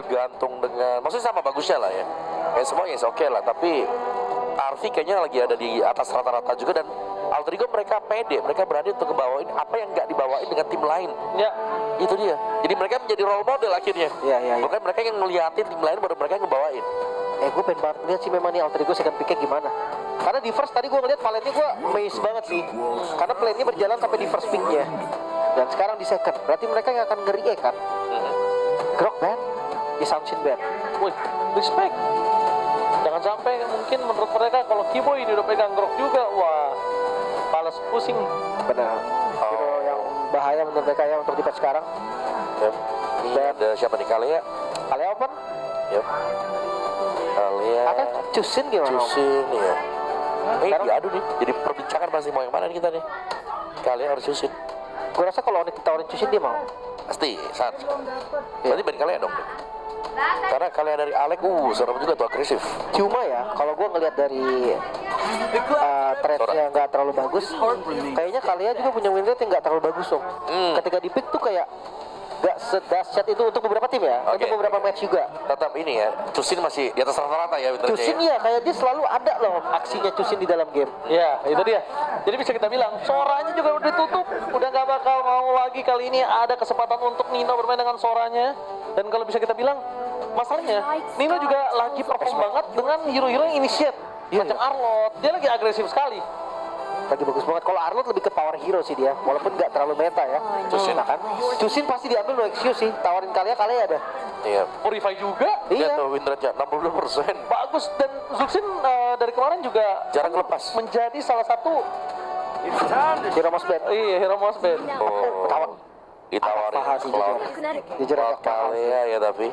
bergantung dengan, maksudnya sama bagusnya lah ya. Ya semuanya oke lah, tapi Arfi kayaknya lagi ada di atas rata-rata juga, dan Alter Ego mereka pede, mereka berani untuk ngebawain apa yang nggak dibawain dengan tim lain. Ya, itu dia. Jadi mereka menjadi role model akhirnya. Iya. Bukan mereka yang ngeliatin tim lain, baru mereka yang ngebawain. Gue pengen banget lihat sih memang nih Alter Ego second picknya gimana. Karena di first tadi gue ngeliat Valiantnya gue amazed banget sih. Karena plan-nya berjalan sampai di first picknya. Dan sekarang di second. Berarti mereka yang akan ngeri kan. Grok ban, di Samshin ban. wih, respect. Jangan sampai mungkin menurut mereka kalau Kiboy ini udah pegang Grok juga, wah, balas pusing. Benar. Hero yang bahaya menurut mereka ya untuk di patch sekarang. Yep. Ini ada siapa nih, Kalea? Kalea open? Yep. Kalea. Atau Chusin gimana? Chusin ya. Sekarang- Diadu nih. Jadi perbincangan pasti mau yang mana nih kita nih. Kalea harus Chusin. Gue rasa kalau Onyx ditawarin Chusin dia mau. Pasti, saat. Berarti ban Kalea dong. Karena Kalea dari Alek, serem juga tuh, agresif. Cuma ya, kalau gue ngelihat dari trade-nya nggak terlalu bagus, kayaknya Kalea juga punya win rate yang nggak terlalu bagus dong. Ketika di pick tuh kayak nggak sedahsyat itu untuk beberapa tim ya, Oke. untuk beberapa match juga. Tetap ini ya, Chusin masih di atas rata-rata ya. Chusin ya, kayak dia selalu ada loh aksinya Chusin di dalam game. Ya, itu dia. Jadi bisa kita bilang, Soranya juga udah ditutup. Udah nggak bakal mau lagi kali ini ada kesempatan untuk Nino bermain dengan Soranya. Dan kalau bisa kita bilang, masalahnya Nino juga lagi perform banget dengan hero-hero yang initiate. Macam Arlott, dia lagi agresif sekali. Lagi bagus banget. Kalau Arlott lebih ke power hero sih dia, walaupun nggak terlalu meta ya. Chusin. Nah kan, Chusin pasti diambil no excuse sih. Tawarin Kalea ada. Iya. Purify juga, Iya Iya. tuh, win rate-nya 62%. bagus. Dan Zuxin dari kemarin juga Jarang lepas. menjadi salah satu Hero Most Bad. hero most bad. Oh, Ketawa. ditawarin Mahal sih Cloud. Jujur agak mahal. Kalea ya, tapi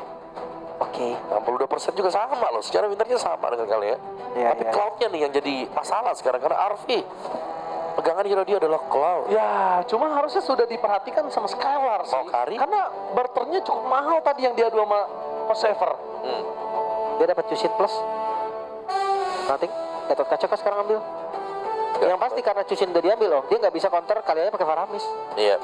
Oke. 62% juga sama loh. Secara winternya sama dengan Kalea. Iya, Tapi iya. Cloud-nya nih yang jadi masalah sekarang, karena Arfi pegangan hero dia adalah Cloud. Ya, cuma harusnya sudah diperhatikan sama Skylar sih. Mau Kari? Karena barternya cukup mahal tadi yang diadu sama Saver. Dia dapat Chusin plus. Nothing. Gatot Kaca kan sekarang ambil. Yang pasti karena Chusin udah diambil loh, dia nggak bisa counter kali aja pakai Faramis. Iya.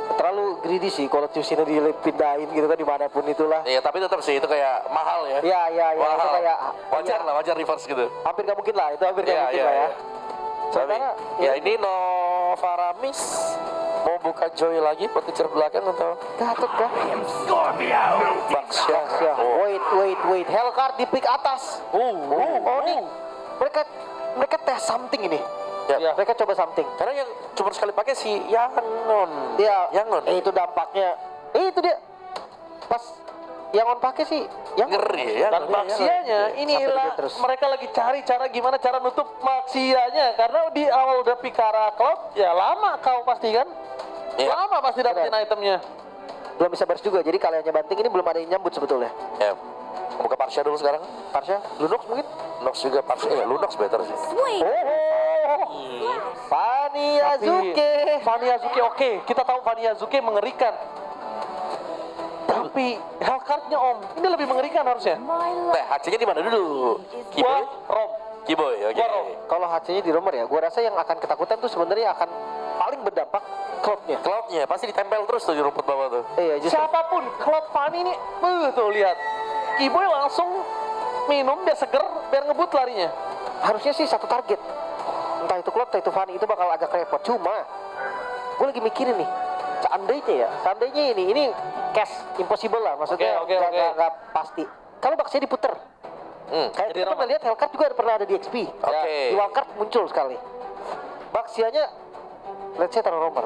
Terlalu greedy sih kalau Chusinnya dipindahin gitu kan dimanapun itulah. Iya, tapi tetap sih itu kayak mahal ya. Iya, Mahal. itu kayak Wajar lah, wajar reverse gitu. hampir nggak mungkin lah, itu hampir nggak Iya, mungkin iya, lah ya. iya. Tapi, Sementara, ya ini no Faramis mau buka Joy lagi buat kejar belakang atau Gatot kan? Baksya? Ya, Oh, wait. Hellcard di pick atas. Nih. Mereka tes something ini. ya. Mereka coba something. Karena yang cuma sekali pakai si Yangon. Dia, Yangon. itu dampaknya. Itu dia. Pas yang on pakai sih, yang Ngeri ya. Dan maksianya Sampai inilah dia terus. mereka lagi cari cara gimana cara nutup maksianya, karena di awal udah Pikara Cloud ya lama kau pasti kan. Iya. Lama pasti dapetin itemnya. belum bisa burst juga. Jadi kaliannya banting ini belum ada yang nyambut sebetulnya. Ya. Buka Parsha dulu sekarang. Parsha, Lunox mungkin? Nox juga Parsha. Lunox better sih. Fanny Azuke. Fanny Azuki oke, kita tahu Fanny Azuki mengerikan. Tapi Hellcard-nya Om, ini lebih mengerikan harusnya. Nah, HC-nya di mana dulu? Kiboy? Wah, Rom. Kiboy, oke. Wah, Rom. Kalau HC-nya di rumor ya, gua rasa yang akan ketakutan tuh sebenarnya akan paling berdampak Cloud-nya. Cloud-nya pasti ditempel terus tuh di rumput bawah tuh. Iya, justru Siapapun Cloud Fanny ini, tuh lihat. Kiboy langsung minum biar seger, biar ngebut larinya. harusnya sih satu target. Entah itu Cloud, entah itu Fanny, itu bakal agak repot. Cuma, gue lagi mikirin nih, seandainya ini cash impossible lah, maksudnya Oke. nggak pasti. Kalau baksia diputer, kayak Jadi kita pernah lihat Hellcard juga pernah ada di XP. Oke. Di Wildcard muncul sekali. Baksianya, let's say taruh romer.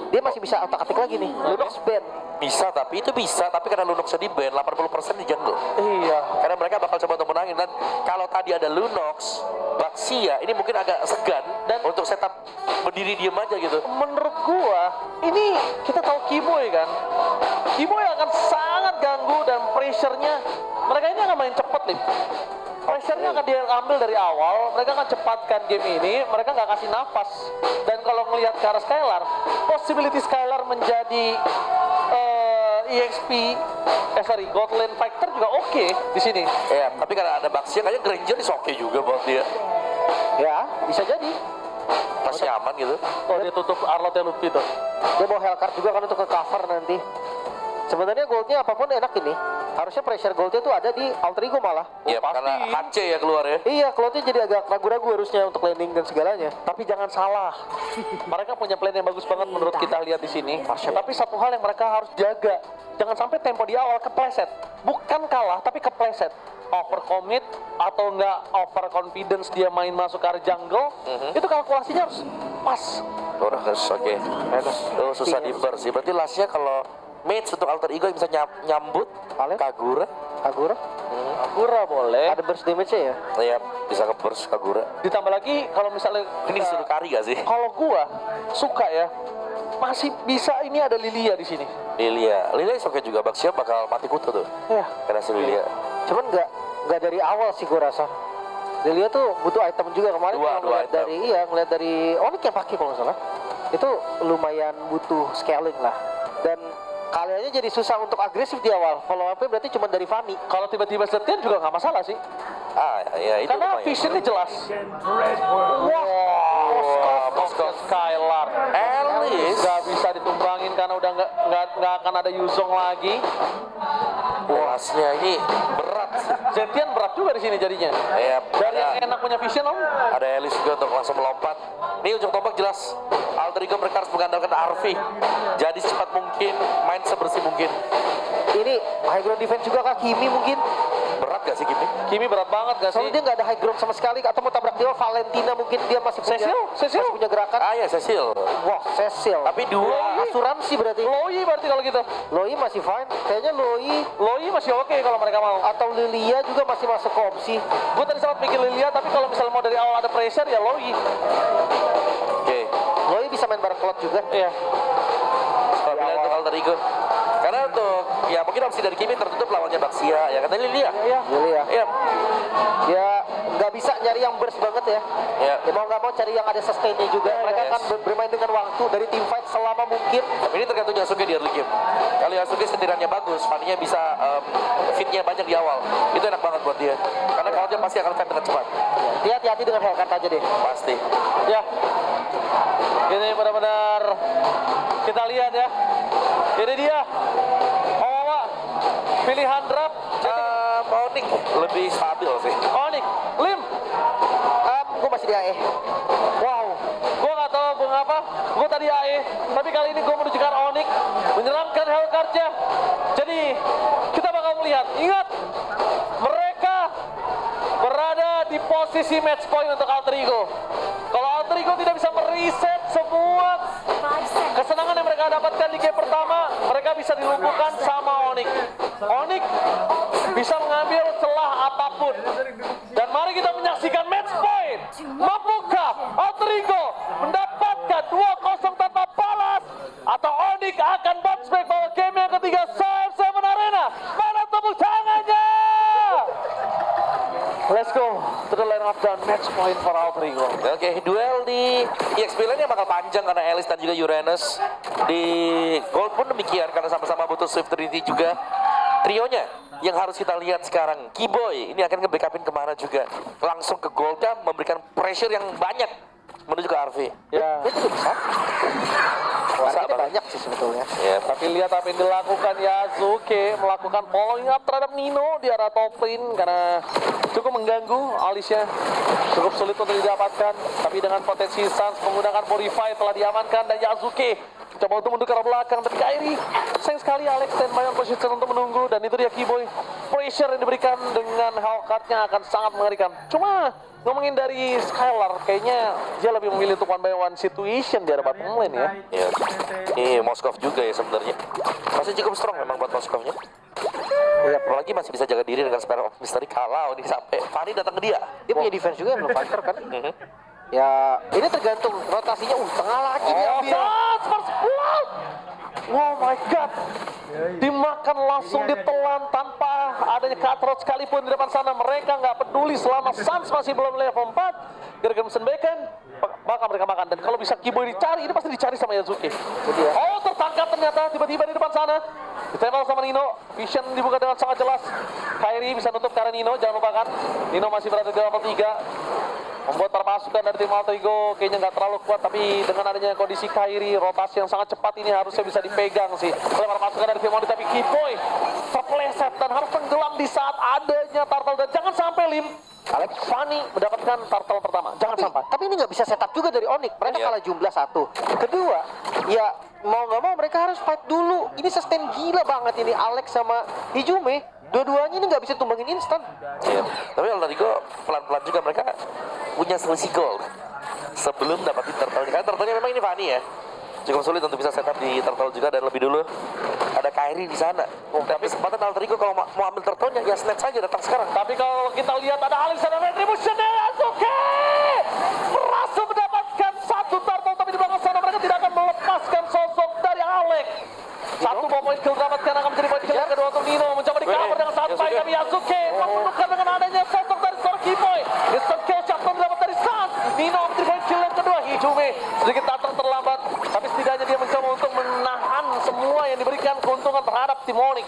Dia masih bisa otak-atik lagi nih. Lunox ban. Bisa, tapi karena Lunox di ban 80% di jungle. Iya. Karena mereka bakal coba untuk menangin. Dan kalau tadi ada Lunox, Baxia ini mungkin agak segan dan untuk setup berdiri diem aja gitu. Menurut gua, ini kita tahu Kiboy kan. Kiboy akan sangat ganggu dan pressure-nya. Mereka ini akan main cepet nih. Pressure-nya akan diambil dari awal. Mereka akan cepatkan game ini. Mereka nggak kasih nafas. Dan kalau ngelihat ke arah Skylar, possibility Skylar menjadi EXP, Godland Fighter juga oke di sini. Ya, tapi karena ada Baxia kayaknya Granger is oke juga buat dia. Ya, bisa jadi. Masih aman gitu. Oh, dia tutup Arlott Luffy tuh. Dia bawa Hellcard juga kan untuk ke cover nanti. Sebenarnya goldnya apapun enak ini. Harusnya pressure goldnya tuh ada di Alter Ego malah. Ya, pasti. karena HC ya keluar ya. Iya, Cloudnya jadi agak ragu-ragu harusnya untuk landing dan segalanya. Tapi jangan salah, mereka punya plan yang bagus banget menurut kita lihat di sini. Tapi satu hal yang mereka harus jaga, jangan sampai tempo di awal kepleset. Bukan kalah, tapi kepleset. Overcommit atau enggak overconfidence dia main masuk ke area jungle, itu kalkulasinya harus pas. Udah harus oke. Oh, susah di burst sih. Berarti lastnya kalau mates untuk Alter Ego yang bisa nyambut Kagura. Kagura? Kagura boleh. Ada burst damage-nya ya? Iya, bisa ke burst Kagura. Ditambah lagi kalau misalnya Ini disuruh kari gak sih? kalau gua suka ya, masih bisa ini ada Lilia di sini. Lilia oke juga. Baxia bakal mati kutu tuh. Ya. Karena si Lilia. Cuman nggak dari awal sih gue rasa. Lilia tuh butuh item juga kemarin Dua kalau ngeliat item. ngeliat dari Onyx yang pakai kalau nggak salah. Itu lumayan butuh scaling lah. Dan kaliannya jadi susah untuk agresif di awal. Follow up-nya berarti cuma dari Fanny. Kalau tiba-tiba Zetian juga nggak masalah sih. Ya itu Karena lumayan. visionnya jelas. Moskov. Skylar. Alice. Nggak bisa ditumbangin karena udah nggak akan ada Yuzong lagi. Kelasnya ini berat. Zetian berat juga di sini jadinya. Ya, Dari yang enak punya vision om. ada Alice juga untuk langsung melompat. Ini ujung tombak jelas. Alter Ego mereka harus mengandalkan Arvi. Jadi secepat mungkin, main sebersih mungkin. Ini high ground defense juga kah? Kimi mungkin? Berat gak sih Kimi? Kimi berat banget gak sih? Soalnya dia nggak ada high ground sama sekali. Atau mau tabrak dia, Valentina mungkin dia masih punya. Cecil? Masih punya gerakan. Ya Cecil. Wah, Cecil. Tapi dua. Asuransi berarti. Loi berarti kalau gitu. Loi masih fine. Kayaknya Loi masih oke kalau mereka mau. atau Lilia juga masih masuk ke opsi. Gue tadi sempat mikir Lilia, tapi kalau misalnya mau dari awal ada pressure ya Loi. Oke. Loi bisa main bareng Cloud juga. Iya. Kalau pilihan untuk Alter Ego. Karena untuk ya mungkin opsi dari Kimi tertutup lawannya Baxia ya kan Lilia. Iya. Lilia. Iya. Dia nggak bisa nyari yang burst banget ya. Iya. Dia mau nggak mau cari yang ada sustainnya juga. Mereka yes. akan bermain dengan waktu dari team fight selama mungkin. Tapi ini tergantung Yasuke di early game. Kalau Yasuke setirannya bagus, Fanny-nya bisa fitnya banyak di awal. Itu enak banget buat dia. Karena kalau dia pasti akan fight dengan cepat. Dia hati-hati dengan Hellcat aja deh. Pasti. Ya. Ini benar-benar kita lihat ya. Ini dia. Oh, pilihan draft. Onyx lebih stabil sih. Onyx, Lim. Gue masih di AE. Wow. Gue nggak tahu mengapa. Gue tadi AE, tapi kali ini gue menuju ke arah Onyx, menyerangkan Hellcard-nya. Jadi kita bakal melihat. Ingat, mereka berada di posisi match point untuk Alter Ego. Kalau Alter Ego tidak bisa mereset semua kesenangan yang mereka dapatkan di game pertama, mereka bisa dilumpuhkan sama Onyx. Onyx bisa mengambil celah apapun. Dan mari kita menyaksikan match point. Mampukah Alter Ego mendapatkan 2-0 tanpa balas? Atau Onyx akan bounce back bawa game yang ketiga CF7 Arena? Mana tepuk tangannya? Let's go to the line of the match point for Alter Ego. Oke, duel di EXP lane bakal panjang karena Alice dan juga Uranus. Di Gold pun demikian karena sama-sama butuh Swift Trinity juga. Trionya yang harus kita lihat sekarang, Keyboy ini akan nge-backupin kemana juga. Langsung ke Goldnya memberikan pressure yang banyak menuju ke RV. Ya. Dia juga bisa. Bisa Targetnya banget. banyak sih sebetulnya. Ya, Tapi lihat apa yang dilakukan Yasuke, melakukan following up terhadap Nino di arah top lane karena cukup mengganggu alisnya. Cukup sulit untuk didapatkan, tapi dengan potensi Sans menggunakan Purify telah diamankan dan Yasuke coba untuk mundur ke arah belakang, tapi Kairi sayang sekali Alex standby on position untuk menunggu dan itu dia Keyboy. Pressure yang diberikan dengan Hellcat-nya akan sangat mengerikan. Cuma ngomongin dari Skylar, kayaknya dia lebih memilih untuk one by one situation di arah bottom lane ya. ya. Ini Moskov juga ya sebenarnya. Masih cukup strong memang buat Moskovnya. Ya, apalagi masih bisa jaga diri dengan Spare of Mystery kalau ini sampai Fanny datang ke dia. Dia punya defense juga yang belum fighter kan. Ya, ini tergantung rotasinya. Tengah lagi diambil. Sans first blood. Oh my god. Dimakan langsung ditelan tanpa adanya cutthroat sekalipun di depan sana. Mereka nggak peduli selama Sans masih belum level 4. Gara-gara mesen bacon, bakal mereka makan. Dan kalau bisa Keyboy dicari, ini pasti dicari sama Yasuke. Oh, tertangkap ternyata tiba-tiba di depan sana. Ditempel sama Nino. Vision dibuka dengan sangat jelas. Kairi bisa nutup karena Nino, jangan lupakan. Nino masih berada di level 3. membuat para pasukan dari tim Alter Ego kayaknya nggak terlalu kuat, tapi dengan adanya kondisi Kairi, rotasi yang sangat cepat ini harusnya bisa dipegang sih oleh para pasukan dari tim Onyx. Tapi Kiboy terpeleset dan harus tenggelam di saat adanya turtle, dan jangan sampai Alex Fanny mendapatkan turtle pertama, jangan sampai. Tapi ini nggak bisa setup juga dari Onyx. Mereka kalah jumlah 1. Kedua, ya mau nggak mau mereka harus fight dulu. Ini sustain gila banget ini Alex sama Hijume. Dua-duanya ini nggak bisa tumbangin instan. Iya. Tapi Alter Ego pelan-pelan juga mereka punya selisih gol sebelum dapatin turtle. Karena turtle-nya memang ini Fanny ya. Cukup sulit untuk bisa setup di turtle juga, dan lebih dulu ada Kairi di sana. Tapi kesempatan Alter Ego kalau mau ambil turtle-nya ya snatch saja datang sekarang. Tapi kalau kita lihat ada Alex dan Retribution dari Yasuke berhasil mendapatkan 1 turtle, tapi di belakang sana mereka tidak akan melepaskan sosok dari Alex. 1 poin kill dapatkan akan menjadi poin kill yang kedua untuk Nino, mencoba di cover dengan sangat baik, tapi Yasuke menentukan dengan adanya sosok dari seorang Kiboy. Instant kill shot didapat dari Sans. Nino menjadi poin kill yang kedua. Hijume sedikit datang terlambat, tapi setidaknya dia mencoba untuk menahan semua yang diberikan keuntungan terhadap tim Onyx.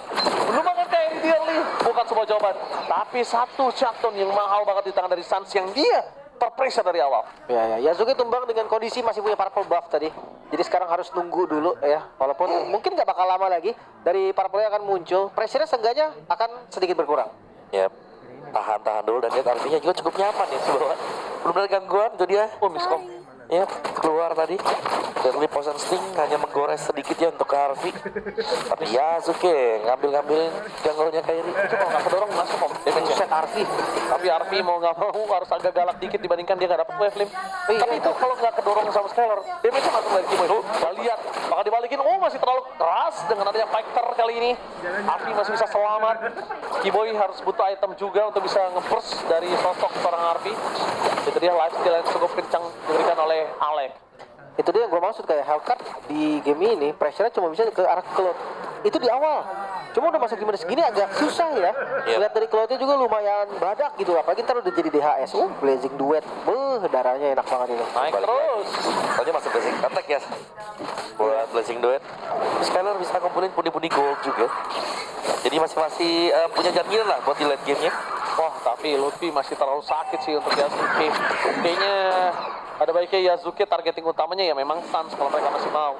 Menumbangkan Kairi Dearly bukan sebuah jawaban, tapi 1 shutdown yang mahal banget di tangan dari Sans yang dia terpressure dari awal. Ya, Yasuke tumbang dengan kondisi masih punya purple buff tadi. Jadi sekarang harus nunggu dulu ya. Walaupun mungkin nggak bakal lama lagi dari purple akan muncul. Pressure-nya seenggaknya akan sedikit berkurang. Ya, tahan dulu, dan lihat artinya juga cukup nyaman ya di bawah. Belum ada gangguan tuh dia. Oh, miskom. Ya, keluar tadi. Deadly Poison Sting hanya menggores sedikit ya untuk Harvey. Tapi Yasuke ngambil-ngambilin jungle-nya Kairi. Itu kalau nggak kedorong masuk om. Dia kan set Arfi. Tapi Arfi mau nggak mau harus agak galak dikit dibandingkan dia nggak dapat wave lim. Tapi itu kalau nggak kedorong sama Skylar, damage-nya masuk dari Kiboy. Kita lihat, bakal dibalikin. Oh, masih terlalu keras dengan adanya fighter kali ini. Arfi masih bisa selamat. Kiboy harus butuh item juga untuk bisa nge-burst dari sosok seorang Arfi. Itu dia lifesteal yang cukup kencang diberikan oleh Alex. Itu dia yang gue maksud, kayak Hellcat di game ini pressure-nya cuma bisa ke arah Cloud. Itu di awal. Cuma udah masuk gimana segini agak susah ya. Lihat dari Cloud-nya juga lumayan badak gitu. Apalagi ntar udah jadi DHS. Blazing Duet. Darahnya enak banget ini. Naik terus. Soalnya masuk Blazing Attack ya buat Blazing Duet. Skylar bisa kumpulin pundi-pundi gold juga. Jadi masih punya jaminan lah buat di late game-nya. Wah, tapi Lutfi masih terlalu sakit sih untuk Yasuke. Kayaknya ada baiknya Yasuke targeting utamanya ya memang Sans kalau mereka masih mau.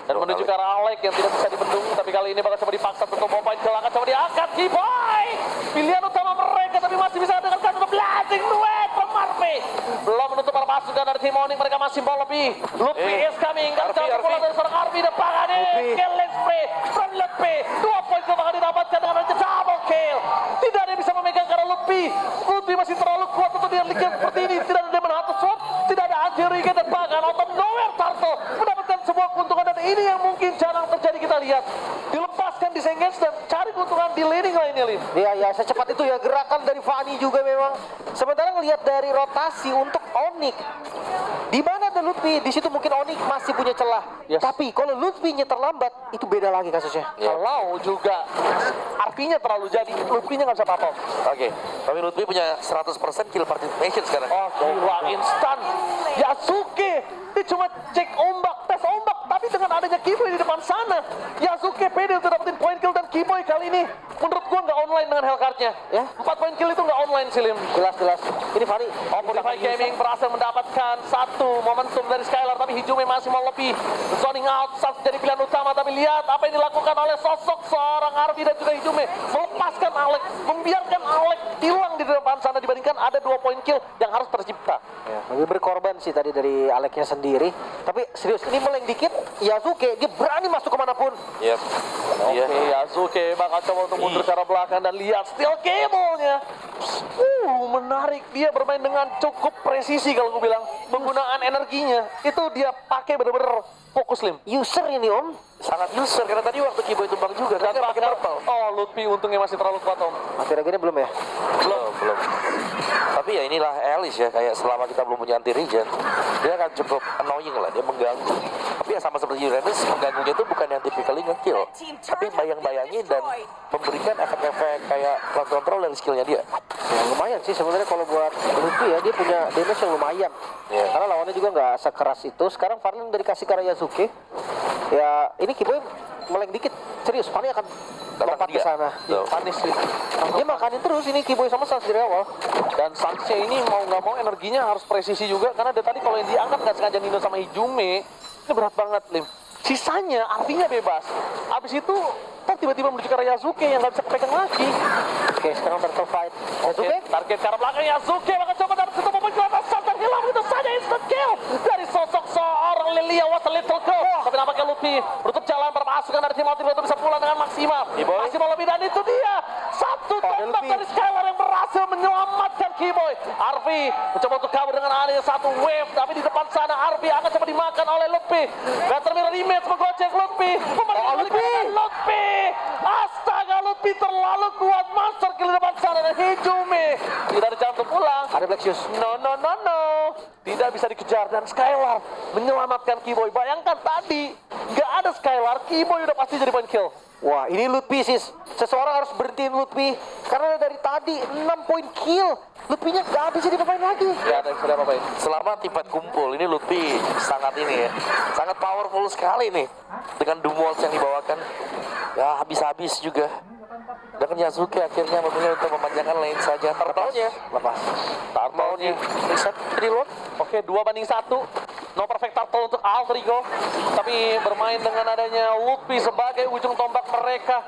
Dan menuju ke arah Alex yang tidak bisa dibendung, tapi kali ini bakal coba dipaksa untuk bawa poin kelangan, coba diangkat Kiboy. Pilihan utama mereka, tapi masih bisa dengan kata Blazing Duet Pemarpe. Belum menutup para pasukan dari tim Onyx, mereka masih mau lebih. Lutfi is coming, kan jauh bola dari seorang Arfi depan ini. Killing spray from Lutfi. 2 poin kill bakal didapatkan dengan adanya double kill. Tidak ada yang bisa memegang karena Lutfi. Lutfi masih terlalu kuat untuk dia lihat seperti ini. Tidak ada Demon Hunter Sword, tidak ada Angelica, dan bahkan out of nowhere Turtle mendapatkan sebuah keuntungan, dan ini yang mungkin jarang terjadi kita lihat. Dilepaskan, disengage, dan cari keuntungan di leading line-nya, Lim. Ya, secepat itu ya gerakan dari Fanny juga memang. Sementara ngelihat dari rotasi untuk Onyx, di mana ada Lutfi, di situ mungkin Onyx masih punya celah. Yes. Tapi kalau Lutfi-nya terlambat, itu beda lagi kasusnya. Kalau juga artinya terlalu jadi, Lutfi-nya nggak bisa apa-apa. Oke, tapi Lutfi punya 100% kill participation sekarang. Oh, gila, instan. Yasuke, dia cuma cek ombak, tes ombak, tapi dengan adanya Kiboy di depan sana, Yasuke pede untuk dapetin poin kill, dan Kiboy kali ini menurut gua nggak online dengan Hellcard-nya. Ya. 4 poin kill itu nggak online sih, Lim. Jelas. Ini Fanny. Optify Gaming berhasil mendapatkan 1 momentum dari Skylar, tapi Hijume masih mau lebih. Zoning out, Sans jadi pilihan utama, tapi lihat apa yang dilakukan oleh sosok seorang Arfi dan juga Hijume. Melepaskan Alex, membiarkan Alex hilang di depan sana dibandingkan ada 2 poin kill yang harus tercipta. Ya, lebih berkorban sih tadi dari Alexnya sendiri. Tapi serius, ini meleng dikit, Yasuke dia berani masuk kemanapun. Yep. Iya. Oke, Yasuke bakal coba untuk mundur ke arah belakang, dan lihat steel cable-nya. Menarik, dia bermain dengan cukup presisi kalau gue bilang. Penggunaan energinya itu dia pakai bener-bener fokus, Lim. User ini Om. Sangat user, karena tadi waktu Kiboy tumbang juga kan dia pakai purple. Oh, Lutfi untungnya masih terlalu kuat, Om. Akhir-akhirnya belum ya? Belum. Tapi ya inilah Alice ya, kayak selama kita belum punya anti regen, dia akan cukup annoying lah, dia mengganggu. Tapi ya sama seperti Uranus, mengganggunya itu bukan yang typically nge-kill, tapi bayang-bayangin dan memberikan efek-efek kayak crowd control dari skillnya dia. Ya, lumayan sih sebenarnya kalau buat Lutfi ya, dia punya damage yang lumayan. Yeah. Karena lawannya juga nggak sekeras itu. Sekarang Farlin udah dikasih ke arah Yasuke. Ya ini Kiboy meleng dikit, serius Fanny akan Datang lompat ke dia. sana. Tuh. Panis nih. Dia makanin terus ini Kiboy sama Sans dari awal. Dan Sansnya ini mau nggak mau energinya harus presisi juga karena dari tadi kalau yang diangkat nggak sengaja Nino sama Hijume ini berat banget Lim. Sisanya artinya bebas. Abis itu ntar tiba-tiba menuju ke arah Yasuke yang nggak bisa kepegang lagi. Oke, sekarang turtle fight. Oke, Yasuke? target ke arah belakang Yasuke bakal coba dari situ momen ke atas Sans dan hilang begitu saja instant kill dari sosok seorang Lilia was a little girl. Tapi nampaknya Luffy menutup jalan permasukan dari tim Ultimate itu bisa pulang dengan maksimal. Maksimal lebih dan itu dia satu tembak Luffy. dari Skylar yang berhasil menyelamatkan Kiboy. Arvi mencoba untuk kabur dengan adanya satu wave, tapi di depan sana Arvi akan coba dimakan oleh Luffy. Better mirror image menggocek Luffy. Luffy. Astaga, Luffy terlalu kuat, monster kill di depan sana dan Hijume tidak ada jalan untuk pulang. Ada Black Shoes. No. Tidak bisa dikejar dan Skylar menyelamatkan Kiboy. Bayangkan tadi nggak ada Skylar, Kiboy udah pasti jadi point kill. Wah, ini Luffy sis. Seseorang harus berhentiin Luffy karena dari tadi 6 poin kill. Luffy-nya nggak bisa dipapain lagi. Nggak ada yang bisa diapa-apain. Selama tim fight kumpul, ini Luffy sangat ini ya, sangat powerful sekali nih dengan Doom Waltz yang dibawakan. Ya habis-habis juga. Dan Yasuke akhirnya memilih untuk memanjangkan lane saja. Turtle-nya Lepas. Turtle-nya reset reload. Oke, 2-1. No perfect turtle untuk Alter Ego. Tapi bermain dengan adanya Luffy sebagai ujung tombak mereka.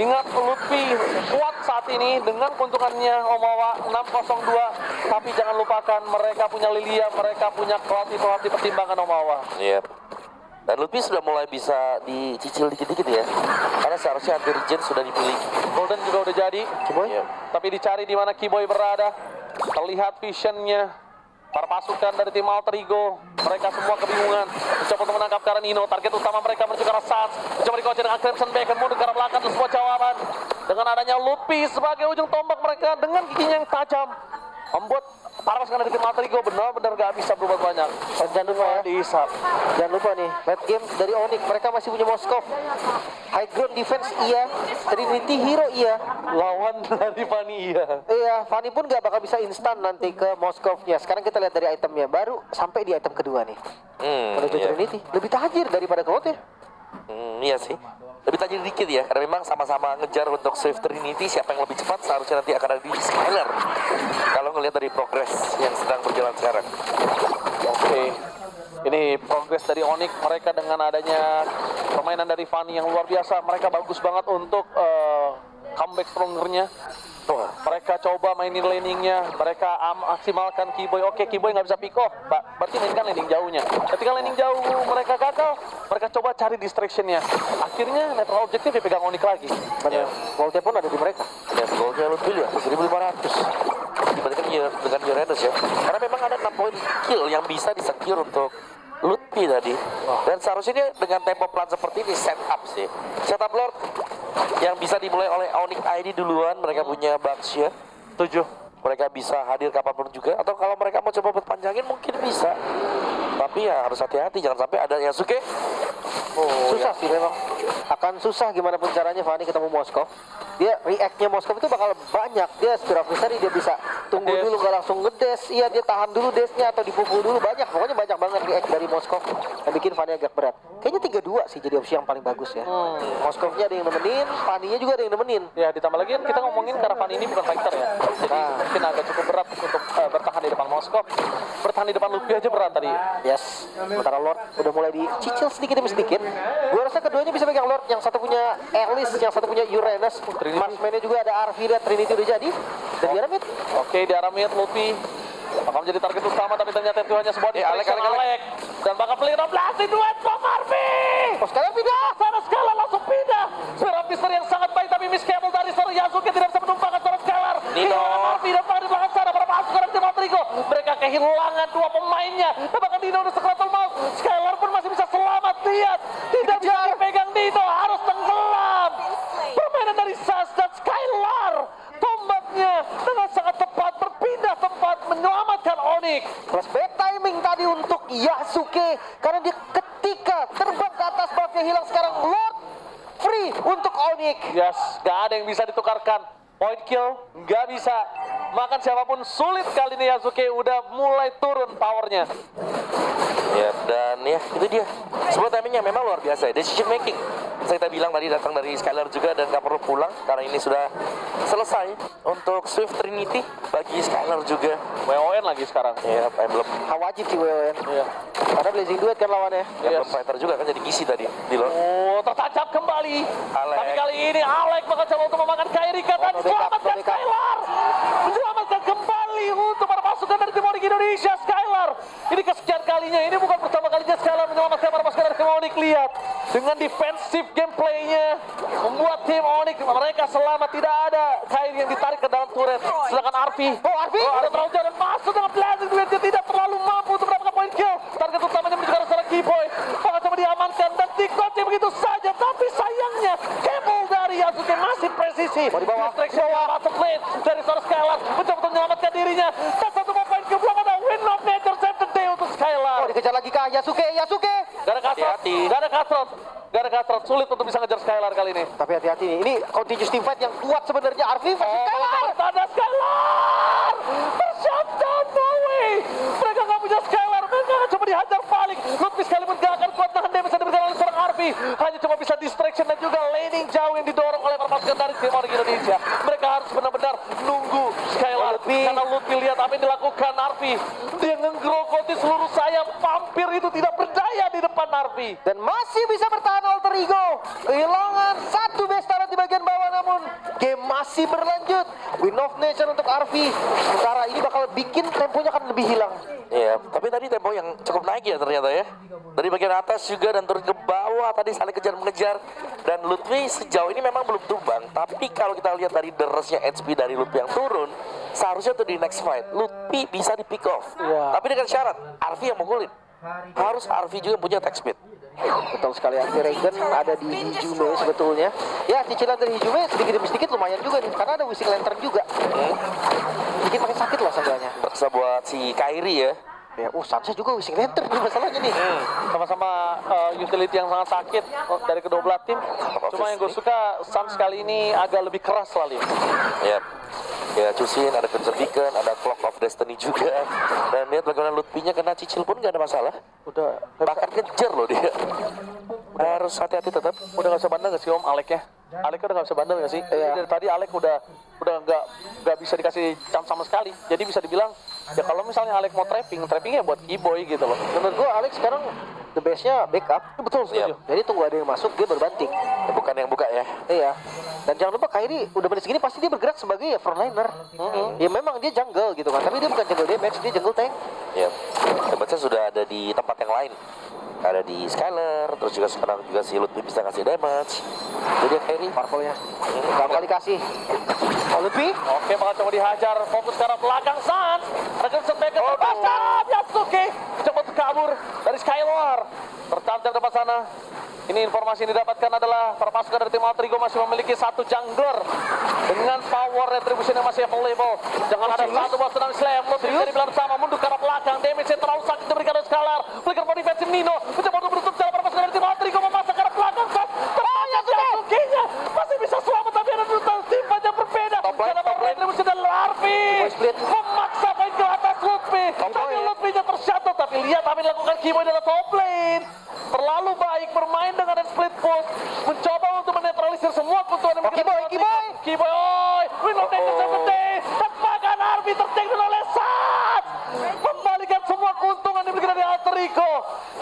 Ingat Luffy kuat saat ini dengan keuntungannya Omawa 602. Tapi jangan lupakan mereka punya Lilia, mereka punya Cloud itu harus dipertimbangkan Omawa. Iya. Dan Luffy sudah mulai bisa dicicil dikit-dikit ya. Karena seharusnya anti regen sudah dimiliki. Golden juga udah jadi. Kiboy? Iya. Tapi dicari di mana Kiboy berada. Terlihat visionnya. Para pasukan dari tim Alter Ego, mereka semua kebingungan. Mencoba untuk menangkap ke arah Nino. Target utama mereka menuju ke arah Sans. Mencoba dikocok dengan Crimson Bacon. Mundur ke arah belakang untuk sebuah jawaban. Dengan adanya Luffy sebagai ujung tombak mereka dengan giginya yang tajam. Membuat para pasukan dari tim Alter Ego benar-benar gak bisa berbuat banyak. Dan jangan lupa ya, Dihisap. jangan lupa nih, late game dari Onyx mereka masih punya Moskov. High ground defense iya, Trinity hero iya. Lawan dari Vania. Iya, Fanny pun nggak bakal bisa instan nanti ke Moskovnya. Sekarang kita lihat dari itemnya, baru sampai di item kedua nih. Menuju Iya. Trinity, lebih tajir daripada Cloud ya. Iya sih. Lebih tajir dikit ya, karena memang sama-sama ngejar untuk save Trinity. Siapa yang lebih cepat seharusnya nanti akan ada di Skylar. Kalau ngelihat dari progres yang sedang berjalan sekarang. Oke. Ini progres dari Onyx mereka dengan adanya permainan dari Fanny yang luar biasa. Mereka bagus banget untuk comeback strongernya. Mereka coba mainin laningnya, mereka maksimalkan Kiboy. Oke, Kiboy nggak bisa pick off, berarti mainkan landing jauhnya. Ketika landing jauh mereka gagal, mereka coba cari distractionnya. Akhirnya netral objektif dipegang Onyx lagi. Benar. Goldnya pun ada di mereka. Dan golnya lebih ya, 1.500 dibandingkan dengan Uranus ya. Karena memang ada 6 poin kill yang bisa disecure untuk Luffy tadi. Dan seharusnya dia dengan tempo pelan seperti ini setup sih. Setup Lord yang bisa dimulai oleh Onyx ID duluan. Mereka punya Baxia 7. Mereka bisa hadir kapanpun juga. Atau kalau mereka mau coba berpanjangin mungkin bisa. Tapi ya harus hati-hati, jangan sampai ada Yasuke. Susah sih memang. Akan susah gimana pun caranya Fanny ketemu Moskov. Dia react-nya Moskov itu bakal banyak. Dia Spirit of Mystery dia bisa tunggu Ngedes. dulu gak langsung ngedes. Iya, dia tahan dulu desnya atau dipukul dulu, banyak. Pokoknya banyak banget react dari Moskov yang bikin Fanny agak berat. Kayaknya 3-2 sih jadi opsi yang paling bagus ya. Moskovnya ada yang nemenin, Fanny-nya juga ada yang nemenin. Ya, ditambah lagi kan kita ngomongin karena Fanny ini bukan fighter ya. Jadi mungkin agak cukup berat untuk bertahan di depan Moskov. Bertahan di depan Luffy aja berat tadi. Yes, sementara Lord udah mulai dicicil sedikit demi sedikit. Gua rasa keduanya bisa pegang Lord. Yang satu punya Alice, yang satu punya Uranus. Marksman-nya juga ada Arvida, Trinity udah jadi. Dan di arah mid. Oke, di arah mid Luffy bakal menjadi target utama, tapi ternyata itu hanya sebuah distraction Alek. Dan bakal beli 16 di duet Bang Arvi. Oh, sekarang pindah. Sana Skylar langsung pindah. Spirit Mystery yang sangat baik, tapi Miss Cable dari seorang Yasuke tidak bisa menumpangkan seorang Skylar. Nino. Arvi dapat di belakang sana para pasukan dari tim Alter Ego. Mereka kehilangan dua pemainnya. Bahkan Nino udah sekeratul maut. Skylar pun masih bisa selamat. Lihat, tidak bisa dipegang Nino, harus tenggelam. Permainan dari Sans dan Skylar. Tombaknya dengan sangat tepat berpindah tempat menyelamatkan Onyx. Plus bad timing tadi untuk Yasuke. Karena dia ketika terbang ke atas buffnya hilang, sekarang Lord free untuk Onyx. Yes, gak ada yang bisa ditukarkan. Point kill nggak bisa. Makan siapapun sulit kali ini. Yasuke udah mulai turun powernya. Ya, dan ya itu dia. Sebuah timingnya memang luar biasa ya. Decision making. Bisa kita bilang tadi datang dari Skylar juga dan nggak perlu pulang karena ini sudah selesai untuk Swift Trinity bagi Skylar juga. WON lagi sekarang. Ya, emblem Wajib sih WON. Iya. Karena Blazing Duet kan lawannya. emblem fighter juga kan jadi gizi tadi di luar. Oh, tertancap kembali. Alek. Tapi kali ini Alek bakal coba untuk memakan Kairika dan no backup, selamatkan no backup. Skylar. Menyelamatkan kembali untuk para pasukan dari tim Onyx Indonesia. Skylar. Ini kesekian kalinya. Ini bukan pertama kalinya Skylar menyelamatkan para pasukan dari tim Onyx. Lihat. Dengan defensif gameplaynya membuat tim Onyx mereka selamat, tidak ada Kairi yang ditarik ke dalam turret. Sedangkan Arfi, ada terlalu jauh dan masuk dengan Blazing Duet, dia tidak terlalu mampu untuk mendapatkan point kill. Target utamanya menuju ke arah seorang Keyboy. Bakal coba diamankan dan dikunci begitu saja, tapi sayangnya Kebel dari Yasuke masih presisi. Mau dibawa. Distraction yang masuk lane dari seorang Skylar mencoba untuk menyelamatkan dirinya. Dan satu point kill belum ada win of nature save the day untuk Skylar. Oh, dikejar lagi kah Yasuke. Gak ada Katrot, Hati-hati. gak ada Katrot, sulit untuk bisa ngejar Skylar kali ini. Tapi hati-hati nih. Ini continuous team fight yang kuat sebenarnya. Arfi versus Skylar. Ada Skylar! Tershutdown Bowie! Mereka nggak punya Skylar, mereka akan coba dihajar balik. Lutfi sekalipun gak akan kuat nahan damage yang diberikan oleh seorang Arfi. Hanya cuma bisa distraction dan juga laning jauh yang didorong oleh para pasukan dari tim Onyx Indonesia. Mereka harus benar-benar nunggu Skylar. Lutfi. Karena Lutfi lihat apa yang dilakukan Arfi. Dia ngegrokoti seluruh sayap. Vampir itu tidak berdaya di depan Arfi. Dan masih bisa bertahan Alter Ego. Kehilangan satu base turret di bagian bawah, namun game masih berlanjut. Win of Nation untuk Arfi. Sementara ini bakal bikin temponya akan lebih hilang. Iya, tapi tadi tempo yang cukup naik ya ternyata ya. Dari bagian atas juga dan turun ke bawah tadi saling kejar-mengejar. Dan Lutfi sejauh ini memang belum tumbang. Tapi kalau kita lihat dari derasnya HP dari Lutfi yang turun, seharusnya tuh di next fight Lutfi bisa di pick off. Iya. Tapi dengan syarat Arfi yang mukulin. Harus Arfi juga punya attack speed. Betul sekali, anti-Regen ada di Hijume sebetulnya. Ya, cicilan dari Hijume sedikit demi sedikit lumayan juga nih. Karena ada Wishing Lantern juga. Bikin makin sakit lah seenggaknya. Bisa buat si Kairi ya. Ya, Sansa juga Wishing Lantern nih masalahnya nih. Sama-sama utility yang sangat sakit dari kedua belah tim. Cuma yang gue suka Suns kali ini agak lebih keras selalu. Ya. Ya, Cusin, ada Crimson Beacon, ada Clock of Destiny juga. Dan lihat bagaimana Lutfinya kena cicil pun gak ada masalah. Udah Bahkan kejar loh dia. Harus hati-hati tetap. udah nggak bisa bandel nggak sih Om Aleknya? Aleknya udah nggak bisa bandel nggak sih? Dari tadi Alek udah nggak bisa dikasih chance sama sekali. Jadi bisa dibilang ya kalau misalnya Alek mau trappingnya buat Keyboy gitu loh. Menurut gua Alex sekarang the best-nya backup. Betul setuju. Jadi tunggu ada yang masuk, dia berbanting. Bukan yang buka ya. Iya. Dan jangan lupa Kairi udah menit segini pasti dia bergerak sebagai ya frontliner. Ya memang dia jungle gitu kan, tapi dia bukan jungle damage, dia jungle tank. Ya. Tempatnya sudah ada di tempat yang lain. Ada di Skylar, terus juga sekarang juga si Lutfi bisa kasih damage. Jadi Kairi Purple-nya. Gak kali kasih. Oh, Lutfi. Oke, bakal coba dihajar. Fokus ke arah belakang Suns. Crimson Beacon terpasang. Yasuke coba untuk kabur dari Skylar. Tertancap depan sana. Ini informasi yang didapatkan adalah para pasukan dari tim Alter Ego masih memiliki satu jungler dengan power retribution yang masih available. Jangan ada satu buat senang slam. Lutfi bisa dibilang sama, mundur ke arah belakang. Damage yang terlalu sakit diberikan oleh Skylar. Flicker for defensive Nino. Mencoba untuk menutup jalan para pasukan dari tim Alter Ego memasak ke arah belakang. Yasuke-nya masih bisa selamat, tapi ada dua tim yang berbeda. Karena power retribution dan Arfi memaksa main ke atas Lutfi. Tapi Lutfinya tershutdown. Tapi lihat apa yang dilakukan Keyboy dalam top lane. Terlalu baik bermain dengan split push, mencoba untuk menetralisir semua keuntungan yang Keyboy, oi, win of nature 70, tepakan Arfi tertaken oleh Suns, membalikan semua keuntungan yang diberikan dari Alter Ego.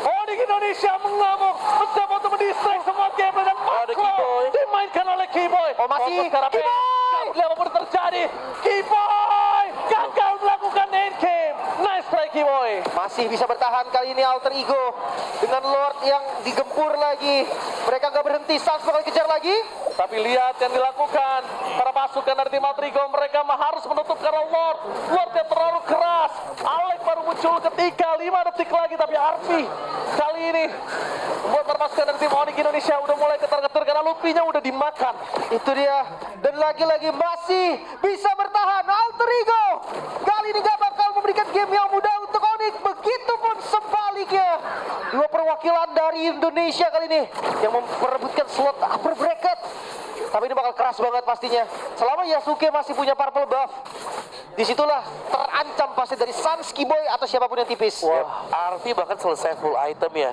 Onyx Indonesia mengamuk, mencoba untuk mendistract semua game dan Maklo dimainkan oleh Keyboy. Oh, masih Keyboy, lihat apa yang terjadi. Keyboy gagal melakukan end game. Nice try Keyboy. Masih bisa bertahan kali ini Alter Ego dengan Lord yang digempur lagi. Mereka nggak berhenti, Suns bakal kejar lagi. Tapi lihat yang dilakukan para pasukan dari tim Alter Ego, mereka harus menutup karena Lord yang terlalu keras. Alek baru muncul ketika 5 detik lagi, tapi Arfi kali ini membuat para pasukan dari tim Onyx Indonesia udah mulai ketar-ketir karena Lutfinya udah dimakan. Itu dia. Dan lagi-lagi masih bisa bertahan Alter Ego. Kali ini gak bakal memberikan game yang mudah untuk Onyx. Begitupun sebaliknya. Dua perwakilan dari Indonesia kali ini yang memperebutkan slot upper bracket. Tapi ini bakal keras banget pastinya. Selama Yasuke masih punya purple buff, disitulah terancam pasti dari Sans, Kiboy atau siapapun yang tipis. Ya, Arfi bahkan selesai full item ya.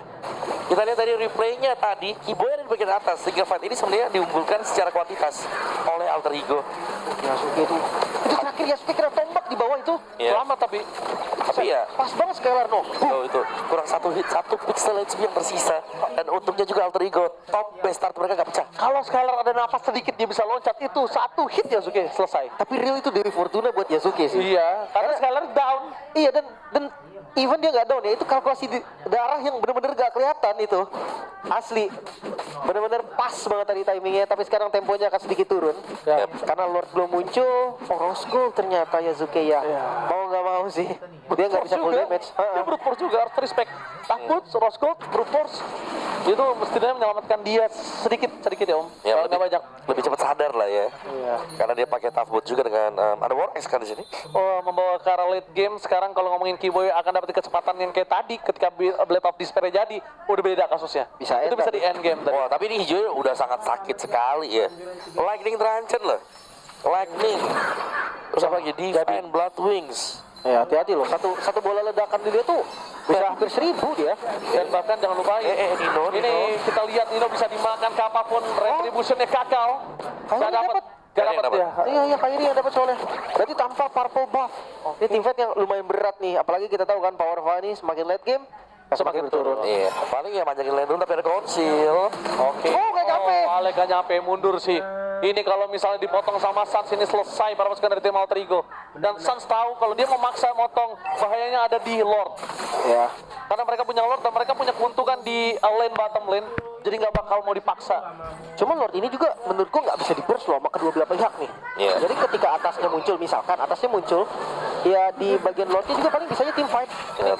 Kita lihat dari replaynya tadi, Kiboy ada di bagian atas. Sehingga fight ini sebenarnya diunggulkan secara kuantitas oleh Alter Ego. Yasuke itu terakhir Yasuke kena tombak di bawah itu. Iya. Selamat tapi Tapi ya, Pas banget Skylar no. itu kurang satu hit, satu pixel HP yang tersisa. Dan untungnya juga Alter Ego top base start mereka gak pecah. kalau Skylar ada nafas sedikit dia bisa loncat, itu satu hit Yasuke selesai. Tapi real itu dari Fortuna buat Yasuke sih. Iya, karena Skylar down. Iya dan even dia nggak down ya, itu kalkulasi darah yang bener-bener gak kelihatan itu. Asli. Bener-bener pas banget tadi timingnya, tapi sekarang temponya akan sedikit turun. Ya. Karena Lord belum muncul. Oh, Rose Gold ternyata Yasuke ya. Mau nggak mau sih. Dia nggak bisa full damage. Dia brute force juga, harus respect. Takut, Rose Gold, brute force. Itu mestinya menyelamatkan dia sedikit ya Om. Ya, Kalau nggak banyak. lebih cepat sadar lah ya. Iya. Karena dia pakai tough boot juga dengan ada War X kan di sini. Oh, membawa ke arah late game. Sekarang kalau ngomongin Kiboy akan dapat kecepatan yang kayak tadi ketika Blade of Despair jadi, udah beda kasusnya. Bisa itu end bisa tadi. di end game tadi. Wah, tapi ini hijau udah sangat sakit sekali ya. Lightning Drancen loh. Lightning. Terus apa lagi? Divine Blood Wings. Ya hati-hati loh. Satu bola ledakan di dia tuh bisa hampir 1000 dia. Dan bahkan jangan lupa Nino. ini kita lihat Nino bisa dimakan ke apapun, retributionnya kakal. Kayaknya Gak dapat. dapat. Gak Kayaknya dapat dapat. dia. Iya, Kairi yang dapat soalnya. Berarti tanpa purple buff. Ini tim fight yang lumayan berat nih. Apalagi kita tahu kan power Vani semakin late game semakin turun. Iya, paling ya manjangin lane dulu tapi ada konsil. Oke. Oh, nggak nyampe. Ale gak nyampe, mundur sih. Ini kalau misalnya dipotong sama Sans ini selesai para pasukan dari tim Alter Ego. Dan Sans tahu kalau dia memaksa motong, bahayanya ada di Lord. Ya. Karena mereka punya Lord dan mereka punya keuntungan di lane bottom lane. Jadi nggak bakal mau dipaksa. Cuman Lord ini juga menurut gua nggak bisa di-burst loh sama kedua belah pihak nih. Iya. Jadi ketika atasnya muncul, misalkan atasnya muncul, ya di bagian Lordnya juga paling bisanya team fight.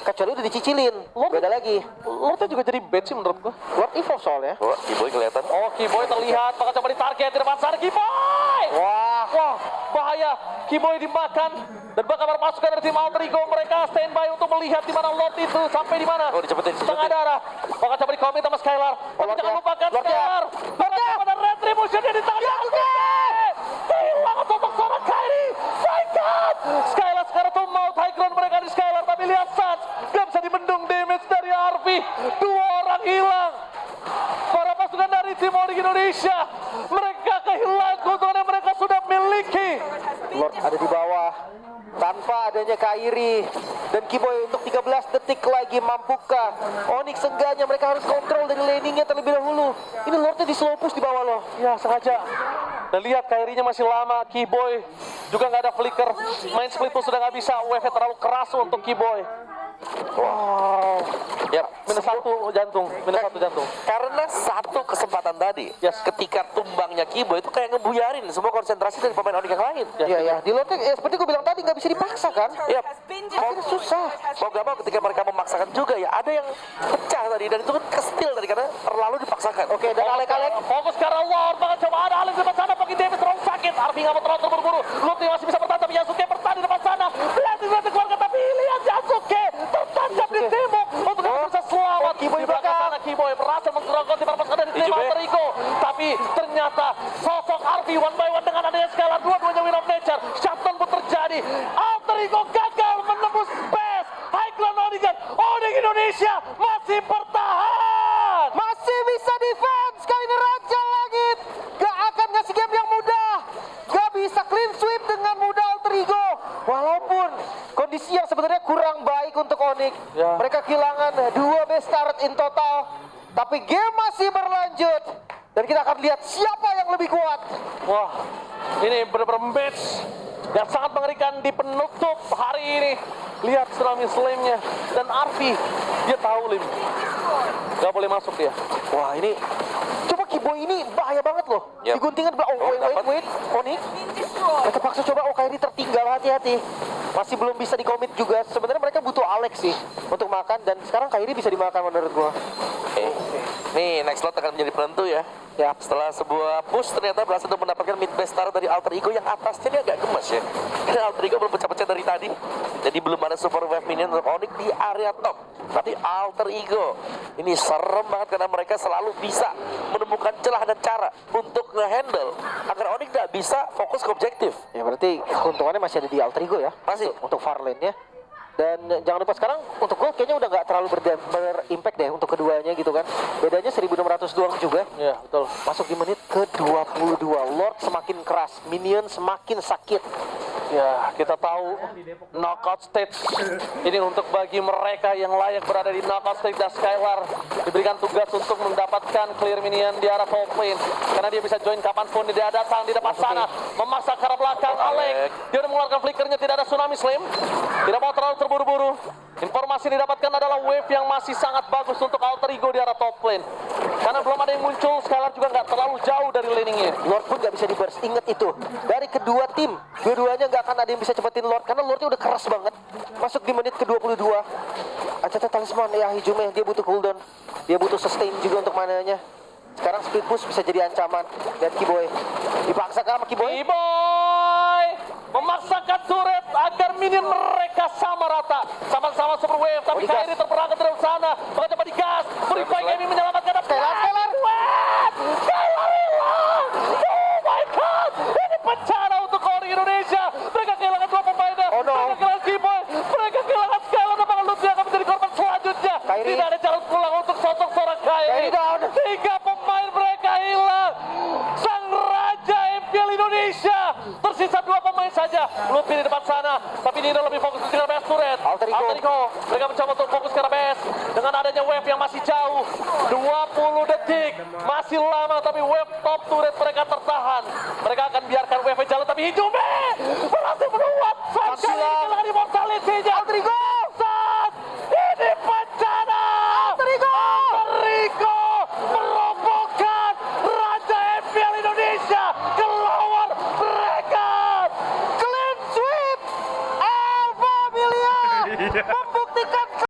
Kecuali udah dicicilin. Beda lagi. Lordnya juga jadi bad sih menurut gua. Lord evolve soalnya. Wah, Kiboy kelihatan. Oh, Kiboy terlihat, bakal coba ditarget di depan sana Kiboy! Wah, bahaya. Kiboy dimakan dan bakal pasukan dari tim Alter Ego mereka standby untuk melihat di mana Lord itu sampai di mana. Oh, dicepetin. Setengah darah. Bakal coba dikomit sama Skylar. Tapi jangan lupakan Skylar. Lordnya pada retribution dia di tangan Yasuke. Kehilangan sosok seorang Kairi. My God! Skylar sekarang tuh mau high ground mereka di Skylar, tapi lihat Sans gak bisa dibendung damage dari Arfi. 2 orang hilang. Para pasukan dari tim Onyx Indonesia, mereka kehilangan keuntungan yang mereka sudah miliki. Lord ada di bawah. Tanpa adanya Kairi dan Kiboy untuk 13 detik lagi mampukah Onyx seenggaknya mereka harus kontrol dari landingnya terlebih dahulu. Ini Lordnya di slow push di bawah loh. Ya sengaja. Dan lihat Kairinya masih lama, Kiboy juga nggak ada flicker. Main split pun sudah nggak bisa, wave terlalu keras untuk Kiboy. Wow. Ya, Minus 1 jantung, minus 1 jantung. karena satu kesempatan tadi, Yes. ketika tumbangnya Kiboy itu kayak ngebuyarin semua konsentrasi dari pemain Onyx yang lain. Iya ya, di Lordnya seperti gue bilang tadi nggak bisa dipaksa kan? Ya, Akhirnya susah. mau gak mau ketika mereka memaksakan juga ya ada yang pecah tadi dan itu kan kestil tadi karena terlalu dipaksakan. Oke, dan Alek-Alek Fokus ke arah Lord, bakal coba ada Alex di depan sana, pakai damage terlalu sakit. Arfi nggak mau terlalu terburu-buru. Lord masih bisa bertahan, tapi Yasuke bertahan di depan sana. Berarti keluarga, tapi lihat Yasuke tertancap di tembok untuk bisa selamat. Kiboy Di belakang belakang. sana Kiboy berhasil menggerogoti para pasukan dari tim Hijau, Alter Ego. Tapi ternyata sosok Arfi one by one dengan adanya Skylar, dua-duanya win of nature. Shutdown pun terjadi. Alter Ego gagal menembus base. High ground Onyx Indonesia masih bertahan. masih bisa defense kali ini Raja Langit. Gak akan ngasih game yang mudah. Gak bisa clean sweep dengan mudah Alter Ego. Walaupun kondisi yang sebenarnya kurang baik untuk Onyx. Ya. Mereka kehilangan 2 base turret in total. Tapi game masih berlanjut. Dan kita akan lihat siapa yang lebih kuat. Wah, ini benar-benar match yang sangat mengerikan di penutup hari ini. Lihat tsunami slam-nya dan Arfi, dia tahu Lim, gak boleh masuk dia. Wah ini, coba Kiboy ini bahaya banget loh. Yap. Diguntingkan bilang, oh wait, Onyx. Mereka paksa coba, oh Kairi tertinggal, hati-hati. Masih belum bisa dikomit juga. Sebenarnya mereka butuh Alex sih untuk makan dan sekarang Kairi bisa dimakan menurut gua. Oke. Nih, next slot akan menjadi penentu ya. Ya. Setelah sebuah push ternyata berhasil untuk mendapatkan mid base star dari Alter Ego yang atasnya dia agak gemes ya. Karena Alter Ego belum pecah-pecah dari tadi. Jadi belum ada super wave minion untuk Onyx di area top. Tapi Alter Ego ini serem banget karena mereka selalu bisa menemukan celah dan cara untuk nge-handle agar Onyx tidak bisa fokus ke objektif. Ya berarti keuntungannya masih ada di Alter Ego ya. Masih. Untuk far lane-nya. Dan jangan lupa sekarang untuk gold kayaknya udah nggak terlalu berimpact deh untuk keduanya gitu kan. Bedanya 1600 doang juga. Ya, betul. Masuk di menit ke-22. Lord semakin keras, minion semakin sakit. Ya, kita tahu knockout stage ini untuk bagi mereka yang layak berada di knockout stage dan Skylar diberikan tugas untuk mendapatkan clear minion di arah top lane karena dia bisa join kapanpun dia datang di depan sana memaksa ke arah belakang Alek. Dia udah mengeluarkan flickernya, tidak ada tsunami slam, tidak mau terlalu terburu-buru. Informasi yang didapatkan adalah wave yang masih sangat bagus untuk Alter Ego di arah top lane karena belum ada yang muncul. Skylar juga nggak terlalu jauh dari laningnya. Lord pun nggak bisa di burst, inget itu. Dari kedua tim, dua-duanya nggak akan ada yang bisa cepetin Lord karena Lordnya udah keras banget. Masuk di menit ke-22. Acata talisman ya Hijume, dia butuh cooldown, dia butuh sustain juga untuk mananya. Sekarang speed push bisa jadi ancaman. Dan Kiboy dipaksa sama Kiboy. Kiboy memaksakan turret agar minion mereka sama rata, sama-sama super wave, tapi digas. Kairi terperangkap dari sana, maka coba digas, Purify Gaming menyelamatkan Skylar. Skylar hilang. Oh my god, ini bencana untuk Ori Indonesia. Mereka kehilangan dua pemainnya, Oh no. mereka kehilangan Kiboy, mereka kehilangan Skylar, dan bakal Lutfi akan menjadi korban selanjutnya. Kairi. Tidak ada jalan pulang untuk sosok seorang Kairi. Kairi down. Tiga pemain mereka hilang. Sang Raja MPL Indonesia tersisa dua pemain saja. Lutfi di depan sana, tapi Nino lebih fokus ke arah base turret. Alter Ego. Mereka mencoba untuk fokus ke arah base dengan adanya wave yang masih jauh. 20 detik masih lama, tapi wave top turret mereka tertahan. Mereka akan biarkan wave jalan, tapi Hijume